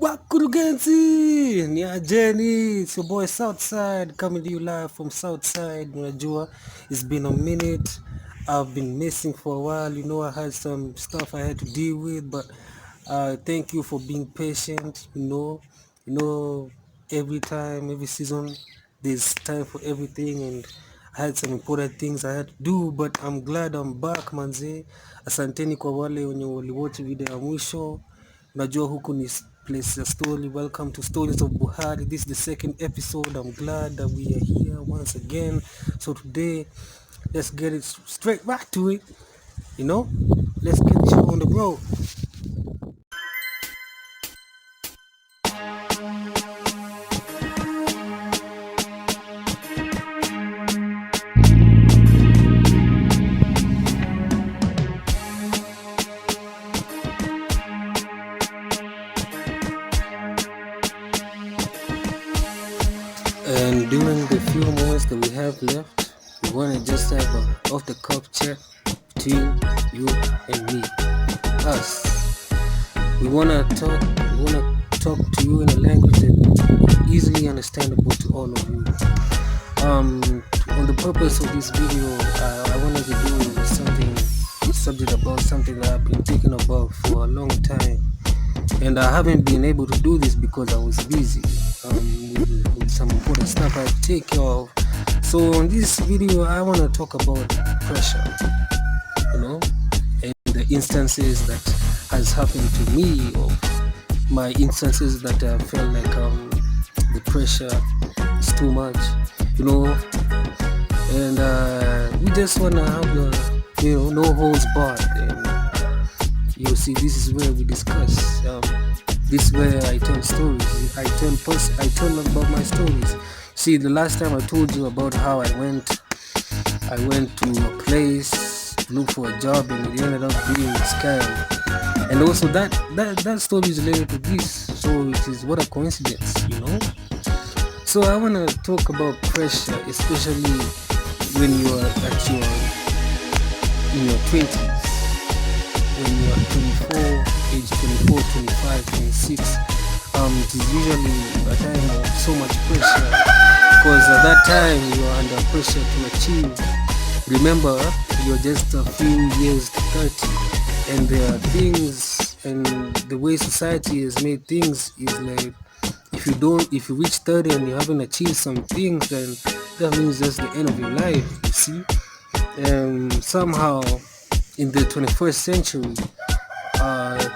Wakurugenzi ni ajeni, it's your boy Southside coming to you live from Southside. Unajua, it's been a minute. I've been missing for a while. I had some stuff I had to deal with, but thank you for being patient. Every time, every season, there's time for everything, and I had some important things I had to do, but I'm glad I'm back manze. Asanteni kwa wale wenye waliwatch video ya mwisho. Najua huku ni place ya story. Welcome to Stories of Buhari. This is the second episode. I'm glad that we are here once again. So today, let's get it straight back to it. Let's get the show on the road. And during the few moments that we have left, we want to just have a off-the-cuff chat between you and me, us. We want to talk to you in a language that is easily understandable to all of you. On the purpose of this video, I wanted to do subject about something that I've been thinking about for a long time, and I haven't been able to do this because I was busy with some important stuff I have to take care of. So on this video, I want to talk about pressure, and the instances that has happened to me, or my instances that I felt like the pressure is too much, and we just want to have no holds barred. And see, this is where we discuss. This is where I tell stories. I tell about my stories. See, the last time I told you about how I went to a place to look for a job, and it ended up being a scam. And also that story is related to this. So it is what a coincidence, So I want to talk about pressure, especially when you are in your 20s. When you are 24, age 24, 25, 26, it is usually a time of so much pressure, because at that time you are under pressure to achieve. Remember, you're just a few years to 30, and there are things, and the way society has made things is like, if you reach 30 and you haven't achieved some things, then that means that's the end of your life, you see. And somehow in the 21st century,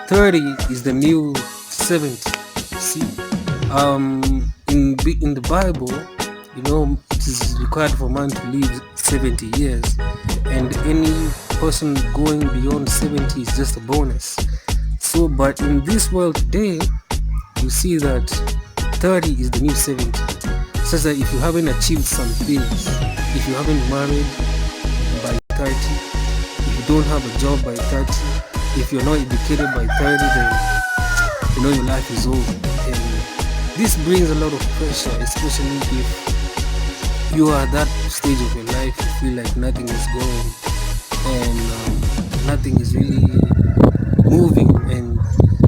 30 is the new 70. See, in the Bible, it is required for man to live 70 years, and any person going beyond 70 is just a bonus. So, but in this world today, you see that 30 is the new 70. Such that if you haven't achieved some things, if you haven't married by 30, if you don't have a job by 30, if you're not educated by 30, then your life is over. And this brings a lot of pressure, especially if you are at that stage of your life, you feel like nothing is going, and nothing is really moving, and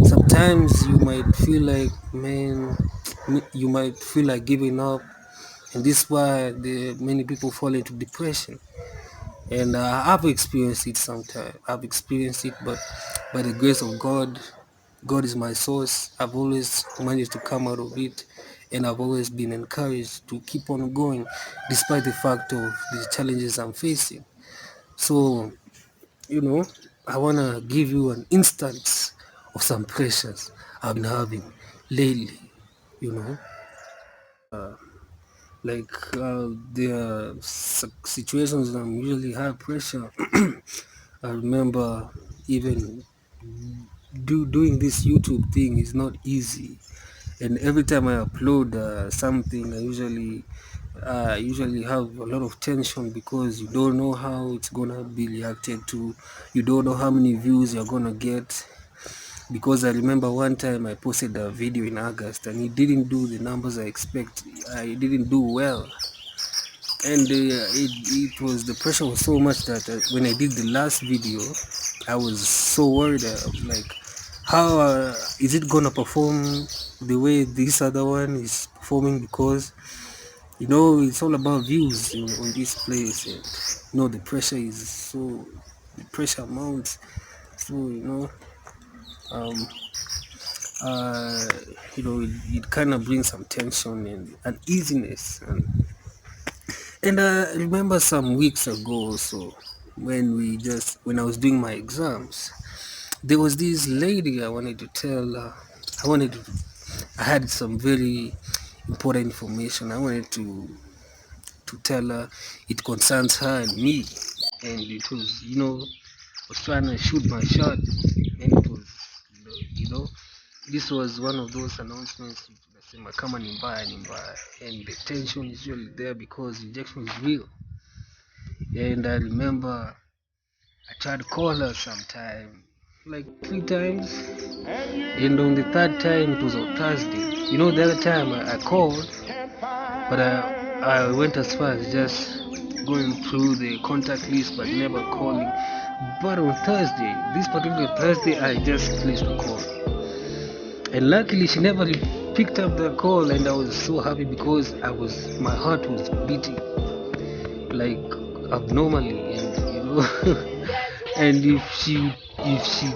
sometimes you might feel like, giving up. And this is why many people fall into depression. And I've experienced it sometimes. But by the grace of God, God is my source. I've always managed to come out of it, and I've always been encouraged to keep on going despite the fact of the challenges I'm facing. So, I want to give you an instance of some pressures I've been having lately, like the situations that I'm usually high pressure. I remember even doing this YouTube thing is not easy, and every time I upload something, I usually have a lot of tension, because you don't know how it's gonna be reacted to. You don't know how many views you're gonna get, because I remember one time I posted a video in August and it didn't do the numbers I expect. I didn't do well, and the pressure was so much that when I did the last video, I was so worried. Like, how is it gonna perform the way this other one is performing? Because it's all about views on this place, and the pressure is so the pressure mounts. So um uh it kind of brings some tension and uneasiness, and I remember some weeks ago also, when I was doing my exams, there was this lady I wanted to tell. I had some very important information I wanted to tell her. It concerns her and me, and it was was trying to shoot my shot, and it was you know this was one of those announcements that say kama ni mbaya ni mbaya, and the tension is really there because rejection is real. And I remember I tried to call her sometime, like 3 times, and on the third time it was on Thursday. The other time I called, but I went as far as just going through the contact list but never calling. But on Thursday, this particular Thursday, I just placed a call, and luckily she never picked up the call, and I was so happy because my heart was beating like abnormally, and and if she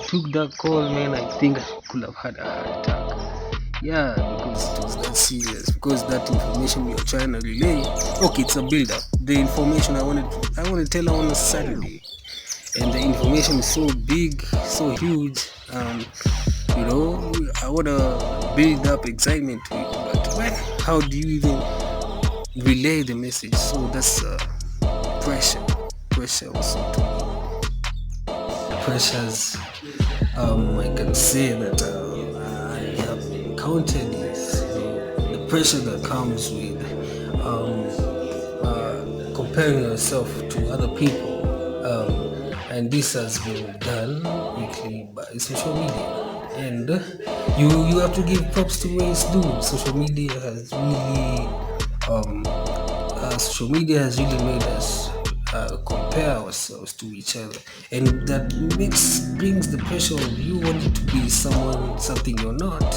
took that call, man, I think I could have had a heart attack. Yeah, because it was that serious. Because that information you're trying to relay, okay, it's a build-up. The information I want to tell her on a Saturday, and the information is so big, so huge. I want to build up excitement to it, but how do you even relay the message? So that's pressure also to me. Pressures, I can say that I have encountered is the pressure that comes with comparing yourself to other people, and this has been done weekly by social media. And you have to give props to where it's due. Social media has really made us compare ourselves to each other, and that brings the pressure of you wanting to be something you're not,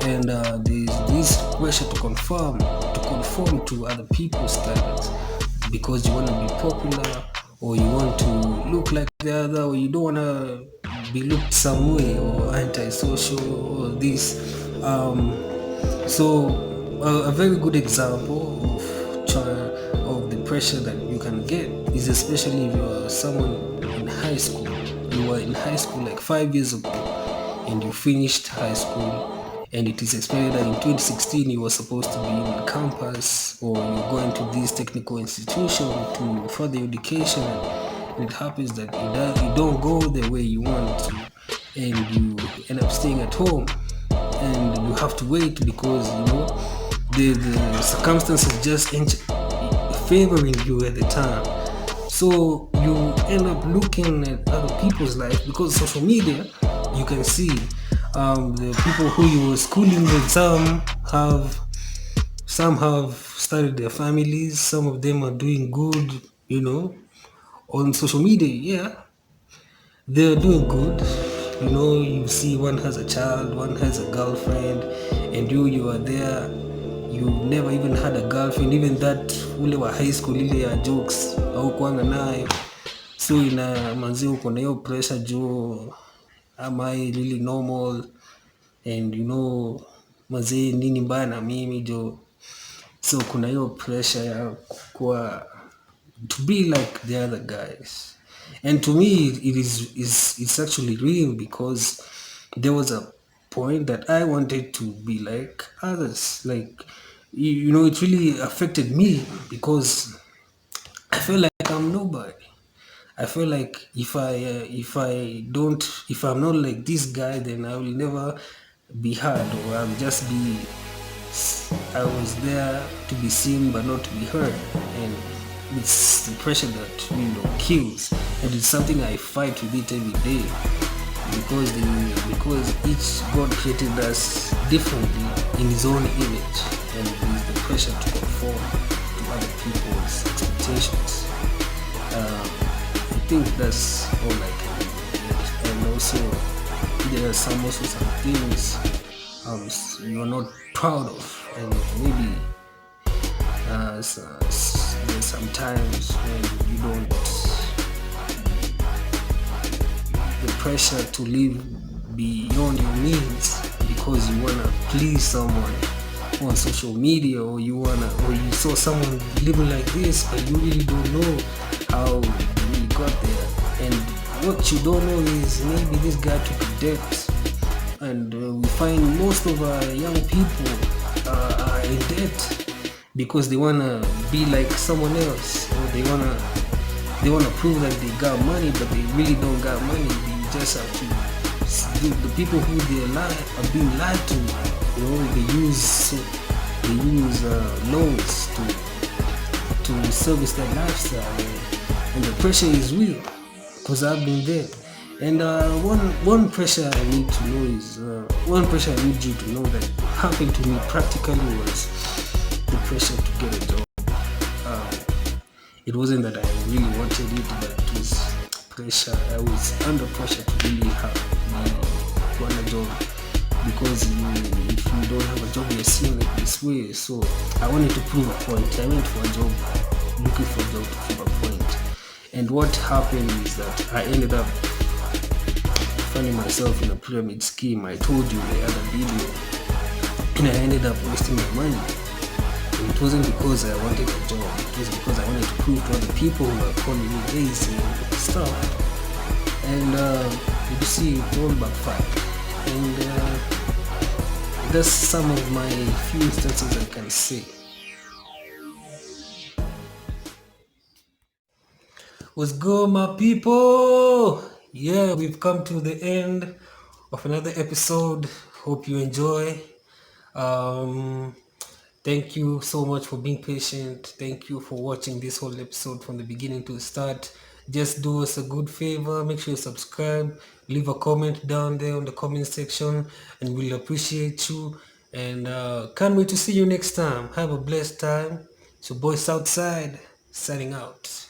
and there's this pressure to conform to other people's standards because you want to be popular, or you want to look like the other, or you don't want to be looked some way, or antisocial, or this. A very good example of the pressure that you can get is, especially if you are someone in high school. You were in high school like 5 years ago, and you finished high school, and it is expected that in 2016 you were supposed to be in campus, or you're going to this technical institution to further education, and it happens that you don't go the way you want to, and you end up staying at home, and you have to wait because the circumstances just ain't favoring you at the time. So you end up looking at other people's life because social media. You can see the people who you were schooling with. Some have started their families. Some of them are doing good. On social media. Yeah, they're doing good. You see one has a child, one has a girlfriend, and you are there. You never even had a girlfriend, even that ule wa high school ile ya jokes au kuanga nayo. So ina manzi uko na hiyo pressure juu, am I really normal, and manzi nini mbaya na mimi jo. So kuna hiyo pressure ya kuwa to be like the other guys. And to me, it's actually real because there was a point that I wanted to be like others. Like, it really affected me because I feel like I'm nobody. I feel like if I'm not like this guy, then I will never be heard, or I was there to be seen but not to be heard, and it's the pressure that kills, and it's something I fight with it every day because each God created us differently in His own image, and it's the pressure to conform to other people's expectations. I think that's all I can relate, and also there are some things you're not proud of, and maybe there's sometimes when you don't, the pressure to live beyond your means because you wanna please someone on social media, or you saw someone living like this, but you really don't know how we got there. And what you don't know is maybe this guy took a debt, and we find most of our young people are in debt because they wanna be like someone else, or they wanna prove that they got money, but they really don't got money. They just have to. The people who are being lied to, they use loans to service their lifestyle, and the pressure is real because I've been there. And one pressure I need to know is one pressure I need you to know that happened to me practically was the pressure to get a job. It wasn't that I really wanted it, but it was pressure. I was under pressure to really want a job, because if you don't have a job, you're seen like this way. So I wanted to prove a point. I went for a job, looking for a job to prove a point. And what happened is that I ended up finding myself in a pyramid scheme. I told you in the other video, and I ended up wasting my money. And it wasn't because I wanted a job, it was because I wanted to prove to other people who were calling me lazy and stuff. And you see, it all backfired. And that's some of my few instances I can say. What's good, my people? Yeah, we've come to the end of another episode. Hope you enjoy. Thank you so much for being patient. Thank you for watching this whole episode from the beginning to the start. Just do us a good favor. Make sure you subscribe. Leave a comment down there on the comment section, and we'll appreciate you. And can't wait to see you next time. Have a blessed time. It's your boy Southside signing out.